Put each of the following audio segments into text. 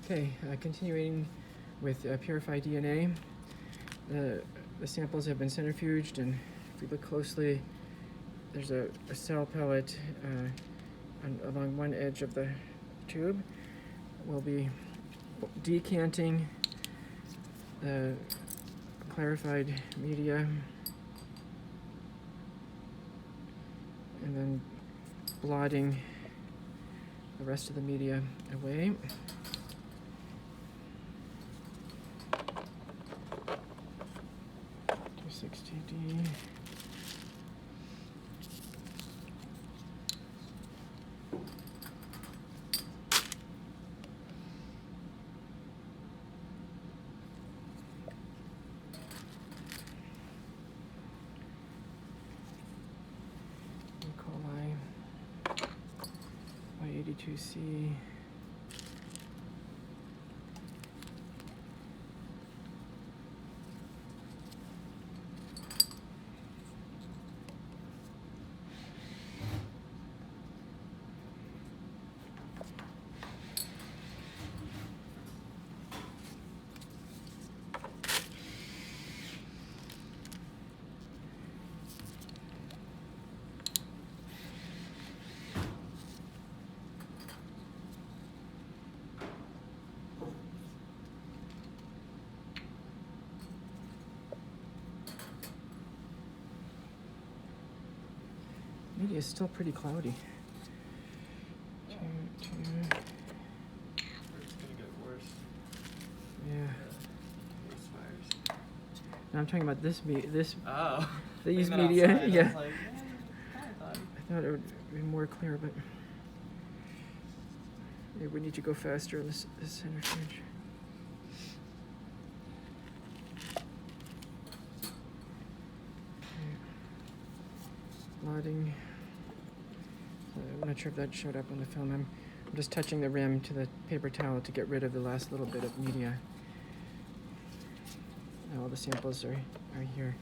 Okay, continuing with Purify DNA. The samples have been centrifuged, and if we look closely, there's a cell pellet along one edge of the tube. We'll be decanting the clarified media and then blotting the rest of the media away. 260D. Y82C. Media is still pretty cloudy. It's gonna get worse. Yeah. Worse fires. No, I'm talking about this Oh. these Even media. outside, Yeah. I was like, I thought it would be more clear, but maybe we need to go faster in this centrifuge. Blotting. I'm not sure if that showed up on the film. I'm just touching the rim to the paper towel to get rid of the last little bit of media. Now all the samples are here.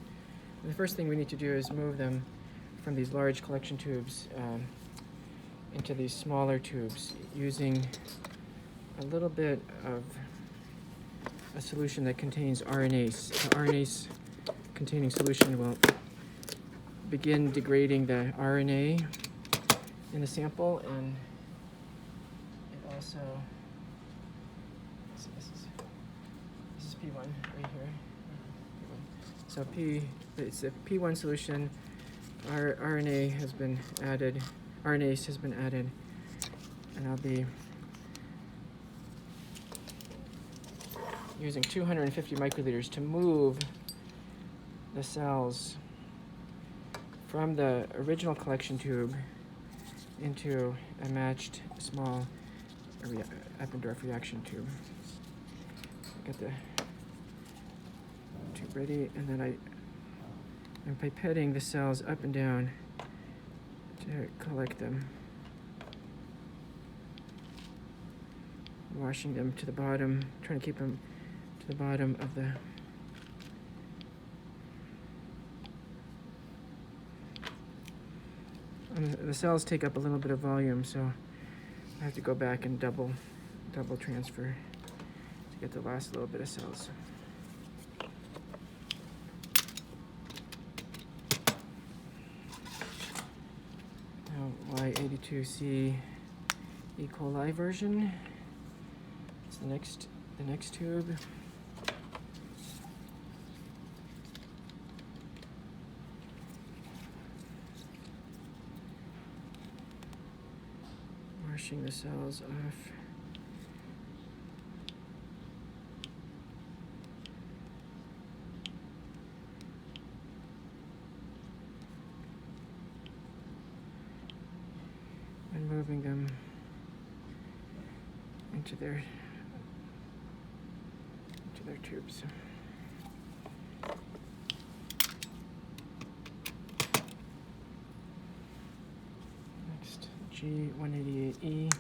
And the first thing we need to do is move them from these large collection tubes into these smaller tubes using a little bit of a solution that contains RNase. The RNase containing solution will begin degrading the RNA in the sample, and it also, this is P1 right here. P1. So it's a P1 solution. RNase has been added, and I'll be using 250 microliters to move the cells from the original collection tube into a matched small Eppendorf reaction tube. Get the tube ready, and then I'm pipetting the cells up and down to collect them. Washing them to the bottom, trying to keep them to the bottom of the the cells take up a little bit of volume, so I have to go back and double transfer to get the last little bit of cells. Now Y82C E. coli version. It's the next tube. Washing the cells off. And moving them into their tubes. Next, G188E.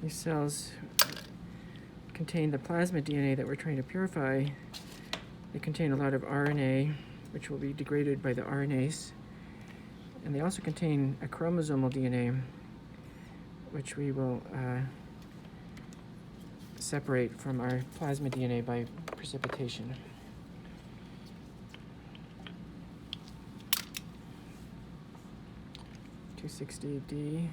These cells contain the plasmid DNA that we're trying to purify. They contain a lot of RNA, which will be degraded by the RNase. And they also contain a chromosomal DNA, which we will separate from our plasmid DNA by precipitation. (260D).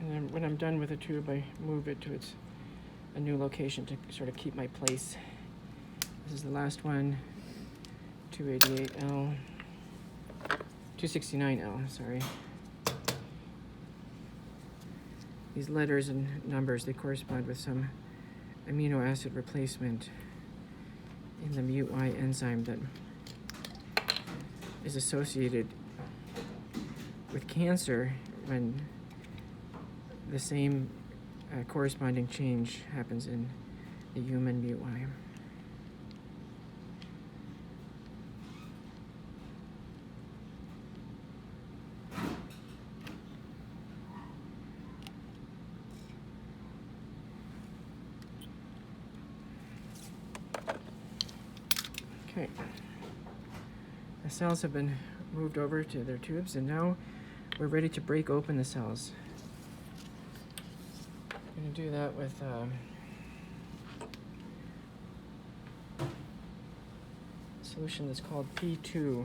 And then when I'm done with the tube, I move it to a new location to sort of keep my place. This is the last one, 288L, 269L, sorry. These letters and numbers, they correspond with some amino acid replacement in the MUT-Y enzyme that is associated with cancer when the same corresponding change happens in the human MUT-Y. Okay, the cells have been moved over to their tubes, and now we're ready to break open the cells. I'm going to do that with a solution that's called P2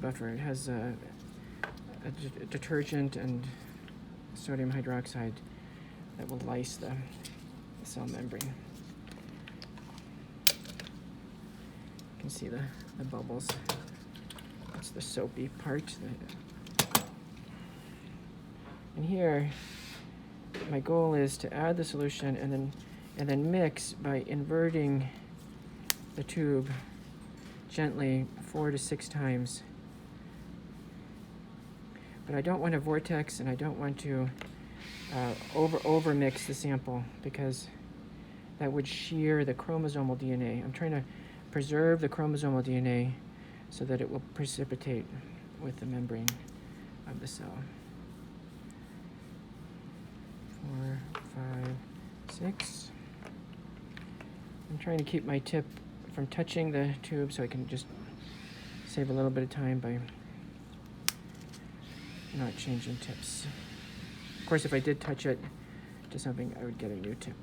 buffer. It has a detergent and sodium hydroxide that will lyse the cell membrane. You can see the bubbles. That's the soapy part. And here, my goal is to add the solution and then mix by inverting the tube gently 4 to 6 times. But I don't want a vortex, and I don't want to over mix the sample, because that would shear the chromosomal DNA. I'm trying to preserve the chromosomal DNA so that it will precipitate with the membrane of the cell. 4, 5, 6. I'm trying to keep my tip from touching the tube so I can just save a little bit of time by not changing tips. Of course, if I did touch it to something, I would get a new tip.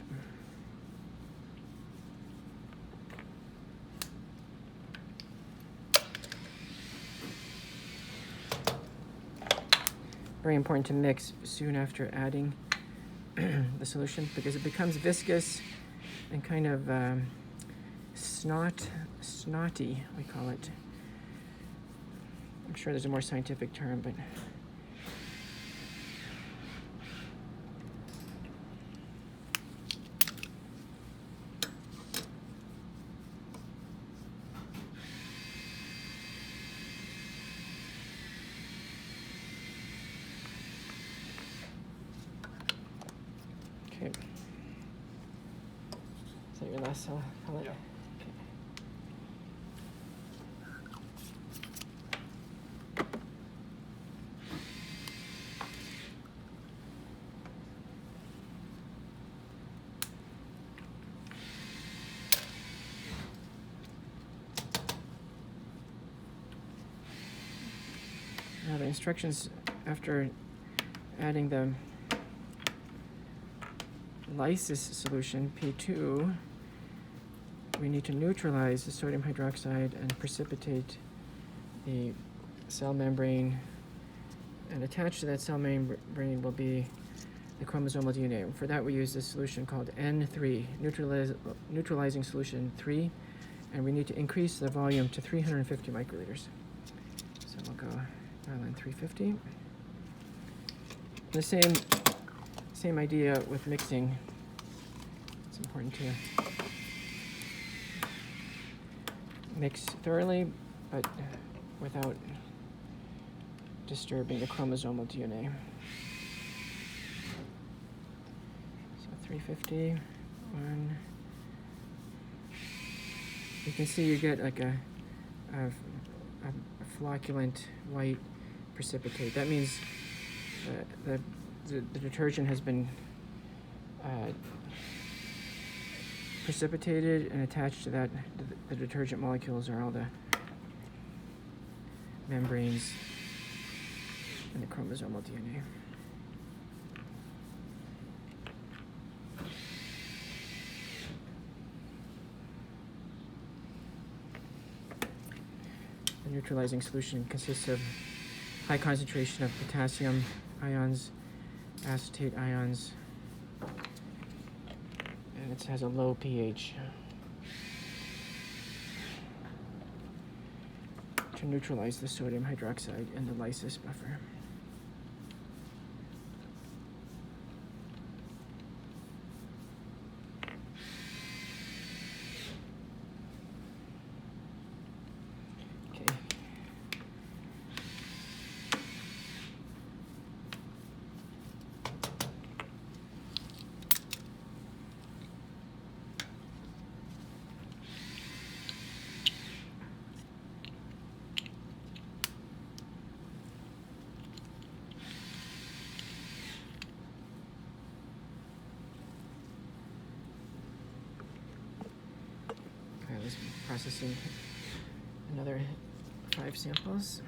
Very important to mix soon after adding the solution, because it becomes viscous and kind of snotty, we call it. I'm sure there's a more scientific term, but okay. Is that your last cell? Yeah. Okay. Now the instructions after adding the lysis solution, P2, we need to neutralize the sodium hydroxide and precipitate the cell membrane, and attached to that cell membrane will be the chromosomal DNA. And for that we use this solution called N3, neutralizing solution 3, And we need to increase the volume to 350 microliters. So we'll go dial in 350. The same idea with mixing. It's important to mix thoroughly, but without disturbing the chromosomal DNA. So 350, 1. You can see you get like a flocculent white precipitate. That means the detergent has been precipitated, and attached to that, the detergent molecules are all the membranes and the chromosomal DNA. The neutralizing solution consists of high concentration of potassium ions, acetate ions, and it has a low pH to neutralize the sodium hydroxide in the lysis buffer. Okay. I was processing another 5 samples.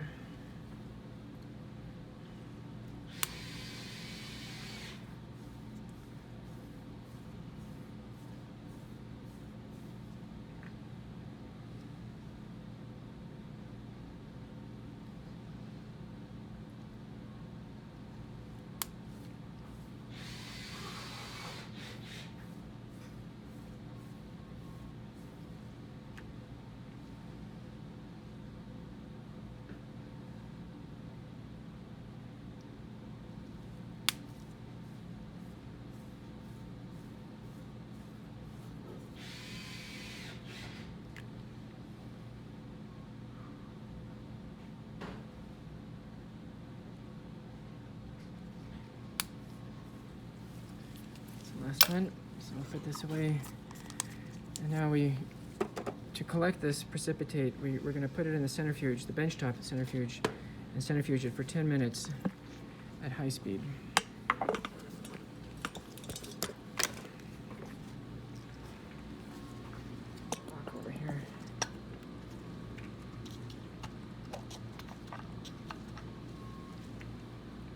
Last one, so we'll put this away. And now to collect this precipitate, we're going to put it in the centrifuge, the benchtop centrifuge, and centrifuge it for 10 minutes at high speed. Walk over here.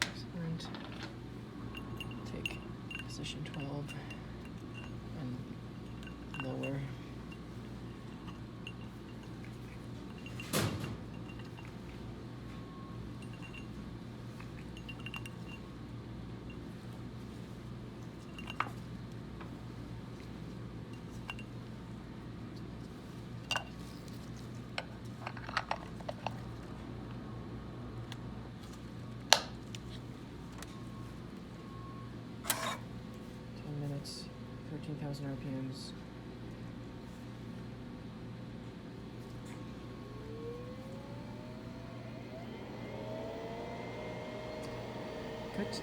Excellent. Take position 12 and lower. Minutes, 13,000 RPMs. Cut.